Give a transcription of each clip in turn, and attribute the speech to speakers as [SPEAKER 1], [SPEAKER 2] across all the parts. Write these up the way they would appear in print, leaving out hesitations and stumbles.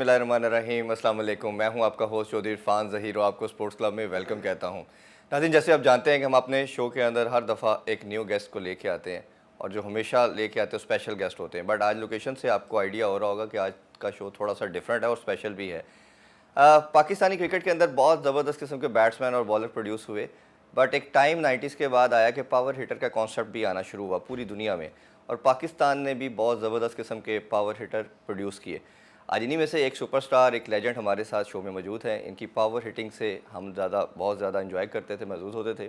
[SPEAKER 1] बिस्मिल्लाहिर्रहमानिर्रहीम, अस्सलाम वालेकुम। मैं हूं आपका होस्ट चौधरी इरफान ज़हीर और आपको स्पोर्ट्स क्लब में वेलकम कहता हूं। नाज़रीन, जैसे आप जानते हैं कि हम अपने शो के अंदर हर दफ़ा एक न्यू गेस्ट को लेके आते हैं और जो हमेशा लेके आते हैं स्पेशल गेस्ट होते हैं। बट आज लोकेशन से आपको आइडिया हो रहा होगा कि आज का शो थोड़ा सा डिफरेंट है और स्पेशल भी है। पाकिस्तानी क्रिकेट के अंदर बहुत ज़बरदस्त किस्म के बैट्समैन और बॉलर प्रोड्यूस हुए, बट एक टाइम 90s के बाद आया कि पावर हिटर का कॉन्सेप्ट भी आना शुरू हुआ पूरी दुनिया में, और पाकिस्तान ने भी बहुत ज़बरदस्त किस्म के पावर हिटर प्रोड्यूस किए। आज इन्हीं में से एक सुपरस्टार, एक लेजेंड हमारे साथ शो में मौजूद हैं। इनकी पावर हिटिंग से हम बहुत ज़्यादा इंजॉय करते थे, महसूस होते थे,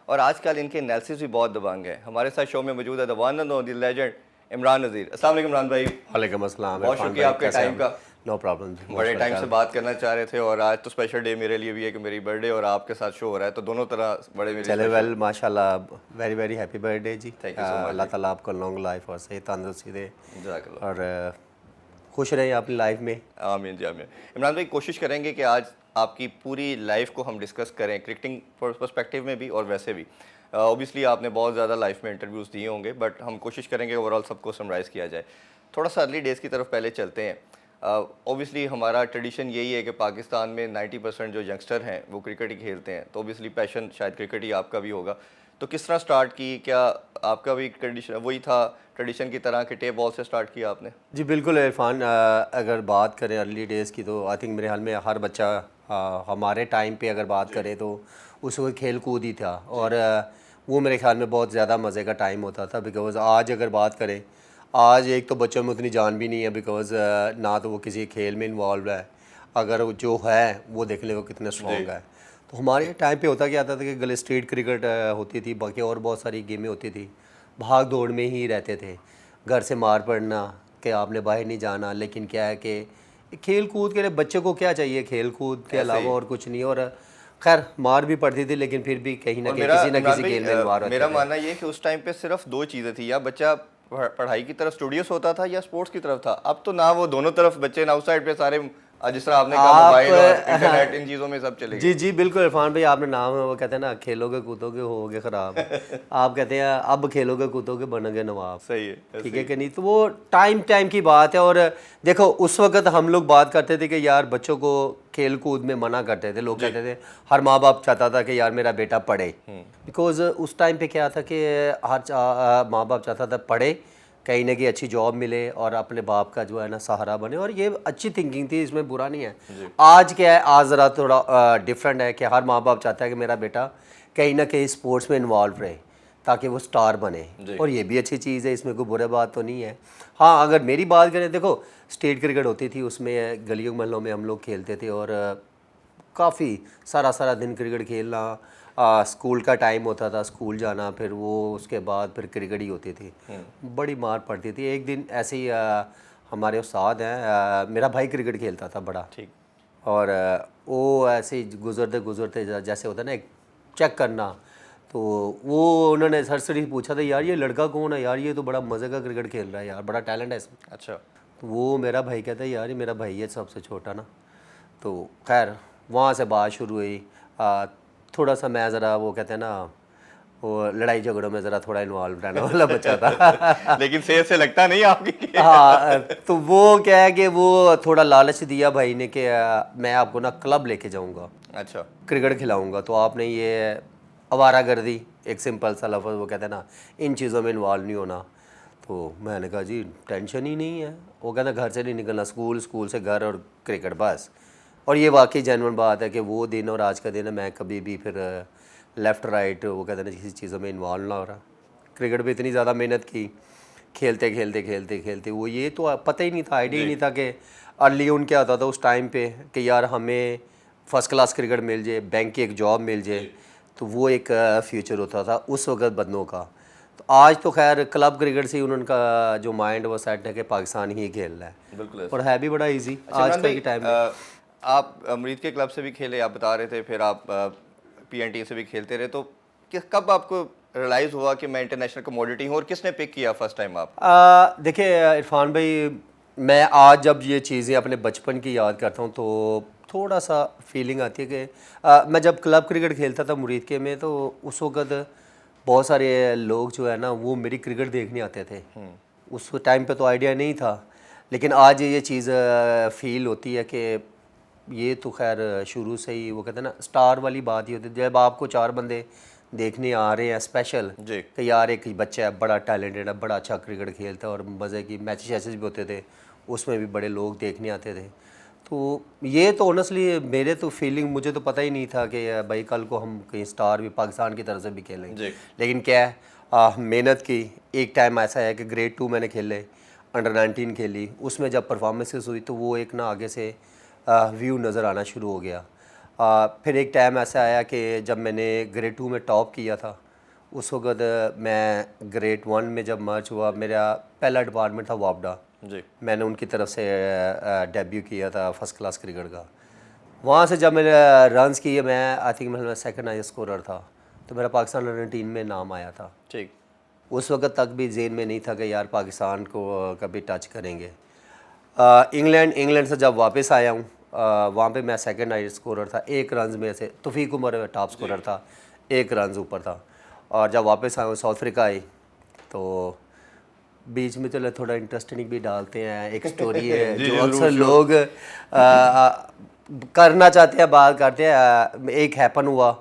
[SPEAKER 1] और आजकल इनके एनालिसिस भी बहुत दबंग हैं। हमारे साथ शो में मौजूद है the one and only legend Imran Nazir. अस्सलाम वालेकुम इमरान भाई।
[SPEAKER 2] वालेकुम अस्सलाम।
[SPEAKER 1] बहुत शुक्रिया आपके टाइम का।
[SPEAKER 2] No problem.
[SPEAKER 1] बड़े टाइम से बात करना चाह रहे थे और आज तो स्पेशल डे मेरे लिए भी है कि मेरी बर्थडे और आपके साथ शो हो रहा है, तो दोनों तरह बड़े मेरे
[SPEAKER 2] चले वेल माशाल्लाह, वेरी वेरी हैप्पी बर्थडे जी।
[SPEAKER 1] Thank you so much.
[SPEAKER 2] अल्लाह ताला आपको लॉन्ग लाइफ और सेहत तंदुरुस्ती दे
[SPEAKER 1] जज़ाकल्लाह।
[SPEAKER 2] और खुश रहें अपनी लाइफ में।
[SPEAKER 1] आमीन जी आमीन। इमरान भाई, कोशिश करेंगे कि आज आपकी पूरी लाइफ को हम डिस्कस करें, क्रिकेटिंग पर्सपेक्टिव में भी और वैसे भी। ऑब्वियसली आपने बहुत ज़्यादा लाइफ में इंटरव्यूज़ दिए होंगे, बट हम कोशिश करेंगे ओवरऑल सबको समराइज़ किया जाए। थोड़ा सा अर्ली डेज़ की तरफ पहले चलते हैं। ऑब्वियसली हमारा ट्रेडिशन यही है कि पाकिस्तान में 90% जो यंगस्टर हैं वो क्रिकेट ही खेलते हैं, तो ऑब्वियसली पैशन शायद क्रिकेट ही आपका भी होगा। तो किस तरह स्टार्ट की? क्या आपका भी ट्रेडिशन वही था, ट्रेडिशन की तरह कि टेप बॉल से स्टार्ट किया आपने?
[SPEAKER 2] जी बिल्कुल इरफान, अगर बात करें अर्ली डेज़ की तो आई थिंक मेरे ख्याल में हर बच्चा हमारे टाइम पे अगर बात करें तो उस वक्त खेल कूद ही था, और वो मेरे ख्याल में बहुत ज़्यादा मज़े का टाइम होता था। बिकॉज़ आज अगर बात करें, आज एक तो बच्चों में उतनी जान भी नहीं है, बिकॉज़ ना तो वो किसी खेल में इन्वॉल्व है, अगर जो है वो देख ले वो कितने स्ट्रॉन्ग है। तो हमारे टाइम पे होता क्या था कि गले स्ट्रीट क्रिकेट होती थी, बाकी और बहुत सारी गेमें होती थी, भाग दौड़ में ही रहते थे। घर से मार पड़ना कि आपने बाहर नहीं जाना, लेकिन क्या है कि खेल कूद के लिए बच्चे को क्या चाहिए, खेल कूद के अलावा और कुछ नहीं। और खैर मार भी पड़ती थी, लेकिन फिर भी कहीं ना कहीं किसी न किसी खेल में इन्वॉल्व
[SPEAKER 1] मेरा मानना ये है कि उस टाइम पे सिर्फ दो चीज़ें थी, या बच्चा पढ़ाई की तरफ स्टूडियस होता था या स्पोर्ट्स की तरफ था। अब तो ना वो दोनों तरफ बच्चे, ना उस साइड पे सारे, जिस तरह आपने कहा मोबाइल और इंटरनेट, इन चीज़ों में सब चले गए।
[SPEAKER 2] जी जी बिल्कुल इरफान भाई, आपने नाम है वो कहते हैं ना, खेलोगे कूदोगे होगे ख़राब। आप कहते हैं अब खेलोगे कूदोगे बनोगे नवाब।
[SPEAKER 1] सही है,
[SPEAKER 2] ठीक है कि नहीं? तो वो टाइम की बात है। और देखो उस वक्त हम लोग बात करते थे कि यार बच्चों को खेल कूद में मना करते थे, लोग कहते थे, हर माँ बाप चाहता था कि यार मेरा बेटा पढ़े। बिकॉज उस टाइम पे क्या था कि हर माँ बाप चाहता था पढ़े, कहीं ना कहीं अच्छी जॉब मिले और अपने बाप का जो है ना सहारा बने, और ये अच्छी थिंकिंग थी, इसमें बुरा नहीं है। आज क्या है, आज ज़रा थोड़ा डिफरेंट है कि हर माँ बाप चाहता है कि मेरा बेटा कहीं ना कहीं स्पोर्ट्स में इन्वॉल्व रहे ताकि वो स्टार बने, और ये भी अच्छी चीज़ है, इसमें कोई बुरी बात तो नहीं है। हाँ, अगर मेरी बात करें, देखो स्टेट क्रिकेट होती थी, उसमें गलियों महलों में हम लोग खेलते थे, और काफ़ी सारा दिन क्रिकेट खेलना। स्कूल का टाइम होता था, स्कूल जाना, फिर वो उसके बाद फिर क्रिकेट ही होती थी। बड़ी मार पड़ती थी। एक दिन ऐसे ही हमारे उस्ताद हैं, मेरा भाई क्रिकेट खेलता था बड़ा, ठीक, और वो ऐसे ही गुजरते जैसे होता है ना एक चेक करना, तो वो उन्होंने सरसरी पूछा था, यार ये लड़का कौन है यार, ये तो बड़ा मज़े का क्रिकेट खेल रहा है यार, बड़ा टैलेंट है इसमें।
[SPEAKER 1] अच्छा।
[SPEAKER 2] तो वो मेरा भाई कहता है, यार ये मेरा भाई है सबसे छोटा ना। तो खैर वहाँ से बात शुरू हुई। थोड़ा सा मैं ज़रा वो कहते हैं ना, वो लड़ाई झगड़ों में ज़रा थोड़ा इन्वॉल्व रहने वाला बच्चा था।
[SPEAKER 1] लेकिन सेहत से लगता नहीं आपकी।
[SPEAKER 2] हाँ, तो वो क्या है कि वो थोड़ा लालच दिया भाई ने कि मैं आपको ना क्लब लेके जाऊँगा,
[SPEAKER 1] अच्छा,
[SPEAKER 2] क्रिकेट खिलाऊँगा, तो आपने ये आवारागर्दी, एक सिंपल सा लफ्ज़, वो कहते हैं ना इन चीज़ों में इन्वॉल्व नहीं होना। तो मैंने कहा जी टेंशन ही नहीं है। वो कहता घर से नहीं निकलना, स्कूल से घर और क्रिकेट बस। और ये वाकई जेन्युइन बात है कि वो दिन और आज का दिन है, मैं कभी भी फिर लेफ़्ट राइट वो कहते हैं ना किसी चीज़ों में इन्वॉल्व ना हो रहा। क्रिकेट पे इतनी ज़्यादा मेहनत की, खेलते वो ये तो पता ही नहीं था, आइडिया ही नहीं था कि अर्ली उन क्या होता था उस टाइम पे कि यार हमें फ़र्स्ट क्लास क्रिकेट मिल जाए, बैंक की एक जॉब मिल जाए, तो वो एक फ्यूचर होता था उस वक्त बंदों का। तो आज तो खैर क्लब क्रिकेट से ही उनका जो माइंड वो सेट है कि पाकिस्तान ही खेल रहा है।
[SPEAKER 1] बिल्कुल,
[SPEAKER 2] और है भी बड़ा ईजी आज के टाइम में।
[SPEAKER 1] आप अमरीद के क्लब से भी खेले, आप बता रहे थे, फिर आप PNT से भी खेलते रहे, तो कब आपको रियलाइज़ हुआ कि मैं इंटरनेशनल कमोडिटी हूँ, और किसने पिक किया फर्स्ट टाइम आप?
[SPEAKER 2] देखिए इरफान भाई, मैं आज जब ये चीज़ें अपने बचपन की याद करता हूँ तो थोड़ा सा फीलिंग आती है कि मैं जब क्लब क्रिकेट खेलता था मुरीद के में, तो उस वक्त बहुत सारे लोग जो है ना वो मेरी क्रिकेट देखने आते थे। उस टाइम पे तो आइडिया नहीं था, लेकिन आज ये चीज़ फील होती है कि ये तो खैर शुरू से ही वो कहते हैं ना स्टार वाली बात ही होती है। जब आपको 4 बंदे देखने आ रहे हैं स्पेशल
[SPEAKER 1] जी।
[SPEAKER 2] कि यार एक बच्चा है बड़ा टैलेंटेड है, बड़ा अच्छा क्रिकेट खेलता है और मज़े की मैचेस ऐसे भी होते थे, उसमें भी बड़े लोग देखने आते थे। तो ये तो ऑनेस्टली मेरे तो फीलिंग, मुझे तो पता ही नहीं था कि भाई कल को हम कहीं स्टार भी पाकिस्तान की तरफ से भी खेलेंगे।
[SPEAKER 1] जी।
[SPEAKER 2] लेकिन क्या है, मेहनत की। एक टाइम ऐसा है कि ग्रेड 2 मैंने खेले, अंडर 19 खेली, उसमें जब परफॉर्मेंसेस हुई तो वो एक ना आगे से व्यू नज़र आना शुरू हो गया। फिर एक टाइम ऐसा आया कि जब मैंने ग्रेड 2 में टॉप किया था, उस वक्त मैं ग्रेड 1 में जब मर्ज हुआ, मेरा पहला डिपार्टमेंट था वापडा,
[SPEAKER 1] जी।
[SPEAKER 2] मैंने उनकी तरफ से डेब्यू किया था फर्स्ट क्लास क्रिकेट का। वहाँ से जब मैंने रन्स किए, मैं आई थिंक मैं सेकंड हाईएस्ट स्कोरर था, तो मेरा पाकिस्तान अंडर 19 में नाम आया था।
[SPEAKER 1] ठीक।
[SPEAKER 2] उस वक्त तक भी जेन में नहीं था कि यार पाकिस्तान को कभी टच करेंगे। इंग्लैंड से जब वापस आया हूँ, वहाँ पे मैं सेकंड हाईएस्ट स्कोरर था, 1 रन में से तौफीक उमर टॉप स्कोरर था, 1 रन ऊपर था। और जब वापस आया हूँ साउथ अफ्रीका आई, तो बीच में चलो थोड़ा इंटरेस्टिंग भी डालते हैं, एक स्टोरी है
[SPEAKER 1] जी,
[SPEAKER 2] जो
[SPEAKER 1] जरूर,
[SPEAKER 2] अक्सर
[SPEAKER 1] sure।
[SPEAKER 2] लोग करना चाहते हैं, बात करते हैं। एक हैपन हुआ,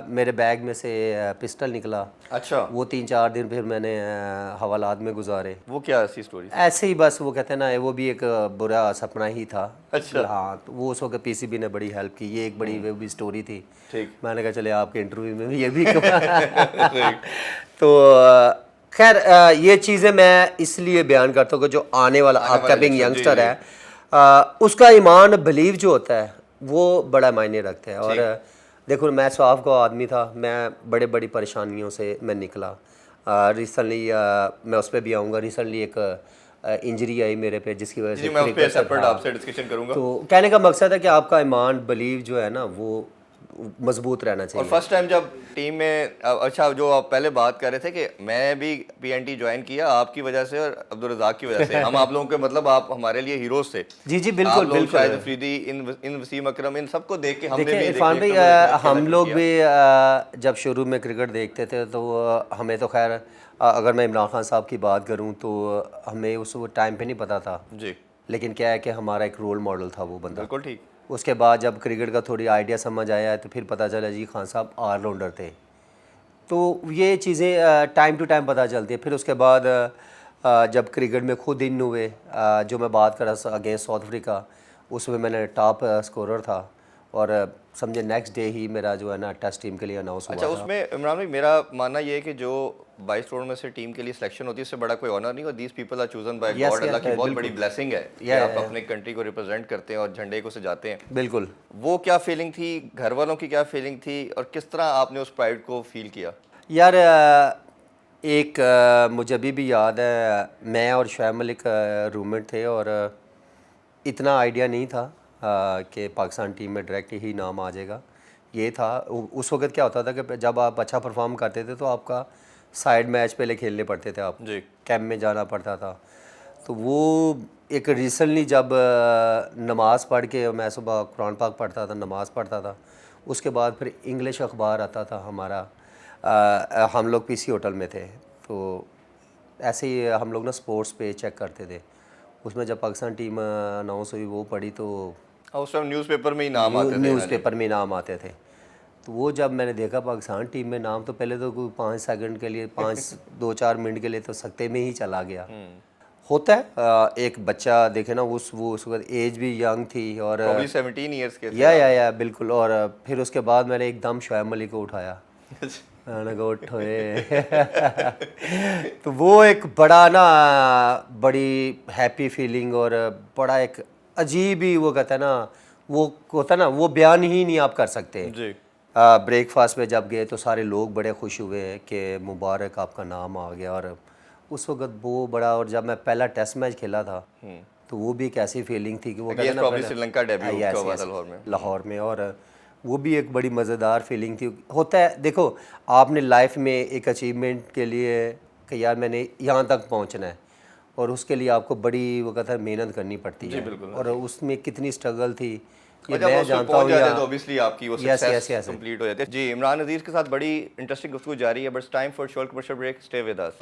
[SPEAKER 2] मेरे बैग में से पिस्टल निकला।
[SPEAKER 1] अच्छा,
[SPEAKER 2] वो 3-4 दिन फिर मैंने हवालात में गुजारे।
[SPEAKER 1] वो क्या ऐसी स्टोरी?
[SPEAKER 2] ऐसे ही बस वो कहते हैं ना, वो भी एक बुरा सपना ही था।
[SPEAKER 1] अच्छा।
[SPEAKER 2] हाँ, तो वो उस वक्त पीसीबी ने बड़ी हेल्प की, ये एक बड़ी वो भी स्टोरी थी।
[SPEAKER 1] ठीक।
[SPEAKER 2] मैंने कहा चले आपके इंटरव्यू में भी ये भी
[SPEAKER 1] ठीक।
[SPEAKER 2] तो खैर ये चीज़ें मैं इसलिए बयान करता हूँ कि जो आने वाला अपकमिंग
[SPEAKER 1] youngster,
[SPEAKER 2] यंगस्टर
[SPEAKER 1] जी,
[SPEAKER 2] है, उसका ईमान बिलीव जो होता है वो बड़ा मायने रखता है। और देखो, मैं साफ को आदमी था, मैं बड़े बड़ी परेशानियों से मैं निकला। रिसेंटली मैं उस पर भी आऊँगा, रिसेंटली एक इंजरी आई मेरे पे जिसकी वजह
[SPEAKER 1] जी,
[SPEAKER 2] से
[SPEAKER 1] मैं उस पे
[SPEAKER 2] cricket से-
[SPEAKER 1] सेपरेट
[SPEAKER 2] हाँ।
[SPEAKER 1] आपसे डिस्कशन करूंगा।
[SPEAKER 2] तो कहने का मकसद है कि आपका ईमान बिलीव जो है ना वो मजबूत रहना
[SPEAKER 1] और
[SPEAKER 2] चाहिए।
[SPEAKER 1] फर्स्ट टाइम जब टीम में अच्छा, जो आप पहले बात कर रहे थे कि मैं भी पीएनटी ज्वाइन किया आपकी वजह से और अब्दुल रज़ाक की वजह से, हम आप लोगों के मतलब आप हमारे लिए हीरोज थे।
[SPEAKER 2] जी जी, बिल्कुल
[SPEAKER 1] आप लोग
[SPEAKER 2] बिल्कुल।
[SPEAKER 1] शाहिद अफरीदी, इन वसीम अकरम, इन सबको देख के हमने
[SPEAKER 2] देखिए
[SPEAKER 1] भी
[SPEAKER 2] इरफान भाई, हम लोग भी जब शुरू में क्रिकेट देखते थे तो हमें तो खैर अगर मैं इमरान खान साहब की बात करूं तो हमें उस टाइम पे नहीं पता था।
[SPEAKER 1] जी,
[SPEAKER 2] लेकिन क्या है कि हमारा एक रोल मॉडल था वो बंदा।
[SPEAKER 1] बिल्कुल ठीक।
[SPEAKER 2] उसके बाद जब क्रिकेट का थोड़ी आइडिया समझ आया तो फिर पता चला जी खान साहब ऑलराउंडर थे। तो ये चीज़ें टाइम टू टाइम पता चलती है। फिर उसके बाद जब क्रिकेट में खुद इन हुए, जो मैं बात कर रहा अगेंस्ट साउथ अफ्रीका, उसमें मैंने टॉप स्कोरर था और समझे नेक्स्ट डे ही मेरा जो है ना टेस्ट टीम के लिए अनाउंस हुआ
[SPEAKER 1] अच्छा,
[SPEAKER 2] था।
[SPEAKER 1] उसमें इमरान भाई मेरा मानना ये है कि जो 22 करोड़ में से टीम के लिए सिलेक्शन होती है उससे बड़ा कोई ऑनर नहीं, और these people are chosen by
[SPEAKER 2] Yes,
[SPEAKER 1] God. अल्लाह की
[SPEAKER 2] yes,
[SPEAKER 1] बहुत
[SPEAKER 2] बिल्कुल।
[SPEAKER 1] बड़ी ब्लेसिंग है कि
[SPEAKER 2] Yeah,
[SPEAKER 1] आप
[SPEAKER 2] yeah,
[SPEAKER 1] अपने कंट्री को रिप्रेजेंट करते हैं और झंडे को सजाते हैं।
[SPEAKER 2] बिल्कुल।
[SPEAKER 1] वो क्या फीलिंग थी, घर वालों की क्या फीलिंग थी, और किस तरह आपने उस प्राइड को फील किया?
[SPEAKER 2] यार एक मुझे अभी भी याद है, मैं और शुएब मलिक रूममेट थे और इतना आइडिया नहीं था कि पाकिस्तान टीम में डायरेक्ट ही नाम आ जाएगा। ये था उस वक्त क्या होता था कि जब आप अच्छा परफॉर्म करते थे तो आपका साइड मैच पहले खेलने पड़ते थे, आप
[SPEAKER 1] जी,
[SPEAKER 2] कैंप में जाना पड़ता था। तो वो एक रिसेंटली जब नमाज़ पढ़ के, मैं सुबह कुरान पाक पढ़ता था, नमाज़ पढ़ता था, उसके बाद फिर इंग्लिश अखबार आता था हमारा। हम लोग पीसी होटल में थे, तो ऐसे ही हम लोग ना स्पोर्ट्स पे चेक करते थे। उसमें जब पाकिस्तान टीम अनाउंस हुई वो पढ़ी तो
[SPEAKER 1] और उस टाइम न्यूज़पेपर में ही नाम आते थे।
[SPEAKER 2] न्यूज़पेपर में नाम आते थे। तो वो जब मैंने देखा पाकिस्तान टीम में नाम, तो पहले तो कोई 5 सेकंड के लिए 2-4 मिनट के लिए तो सकते में ही चला गया। होता है, एक बच्चा देखे ना, उस वक्त एज भी यंग थी और
[SPEAKER 1] Probably 17 इयर्स के थे।
[SPEAKER 2] या बिल्कुल। और फिर उसके बाद मैंने एकदम शुएब मलिक को उठाया, मैंने कहा उठोए तो वो एक बड़ा ना बड़ी हैप्पी फीलिंग और बड़ा एक अजीब ही वो कहता है ना, वो होता है ना, वो बयान ही नहीं आप कर सकते।
[SPEAKER 1] जी,
[SPEAKER 2] ब्रेकफास्ट में जब गए तो सारे लोग बड़े खुश हुए कि मुबारक आपका नाम आ गया। और उस वक्त वो बड़ा, और जब मैं पहला टेस्ट मैच खेला था तो वो भी एक ऐसी फीलिंग थी कि वो कहते हैं ना,
[SPEAKER 1] probably श्रीलंका डेब्यू
[SPEAKER 2] yes,
[SPEAKER 1] हुआ
[SPEAKER 2] yes,
[SPEAKER 1] था लाहौर में।
[SPEAKER 2] लाहौर में, और वो भी एक बड़ी मज़ेदार फीलिंग थी। होता है, देखो आपने लाइफ में एक अचीवमेंट के लिए कि यार मैंने यहाँ तक पहुँचना है, और उसके लिए आपको बड़ी वो कहता है मेहनत करनी पड़ती है।
[SPEAKER 1] बिल्कुल।
[SPEAKER 2] और उसमें कितनी स्ट्रगल थी ये
[SPEAKER 1] और जब
[SPEAKER 2] मैं
[SPEAKER 1] उस पे
[SPEAKER 2] जानता
[SPEAKER 1] पहुंच
[SPEAKER 2] हूँ।
[SPEAKER 1] जाते
[SPEAKER 2] या
[SPEAKER 1] हैं तो ऑब्वियसली आपकी वो
[SPEAKER 2] Yes,
[SPEAKER 1] success
[SPEAKER 2] yes, yes.
[SPEAKER 1] Complete हो जाती है। जी, इमरान अजीज के साथ बड़ी इंटरेस्टिंग गुफ्तगू जारी है, but time for short commercial break. Stay with us.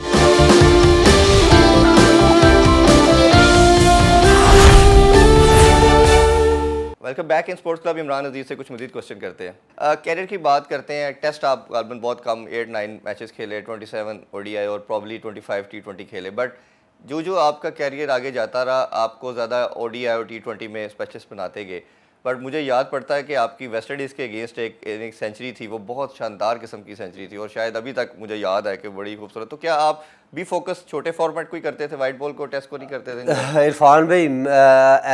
[SPEAKER 1] Welcome back in sports club. Imran Aziz से कुछ मजीद क्वेश्चन करते हैं। कैरियर की बात करते हैं। टेस्ट आप गालबन बहुत कम 8-9 मैचेस खेले, 27 ओडीआई और प्रॉब्ली 25 T20 खेले, बट जो आपका कैरियर आगे जाता रहा आपको ज़्यादा ओडीआई और T20 में स्पेशलिस्ट बनाते गए। बट मुझे याद पड़ता है कि आपकी वेस्ट इंडीज़ के अगेंस्ट एक सेंचुरी थी, वो बहुत शानदार किस्म की सेंचुरी थी और शायद अभी तक मुझे याद है कि बड़ी खूबसूरत। तो क्या आप भी फोकस छोटे फॉर्मेट को ही करते थे, वाइट बॉल को, टेस्ट को नहीं करते थे?
[SPEAKER 2] इरफान भाई,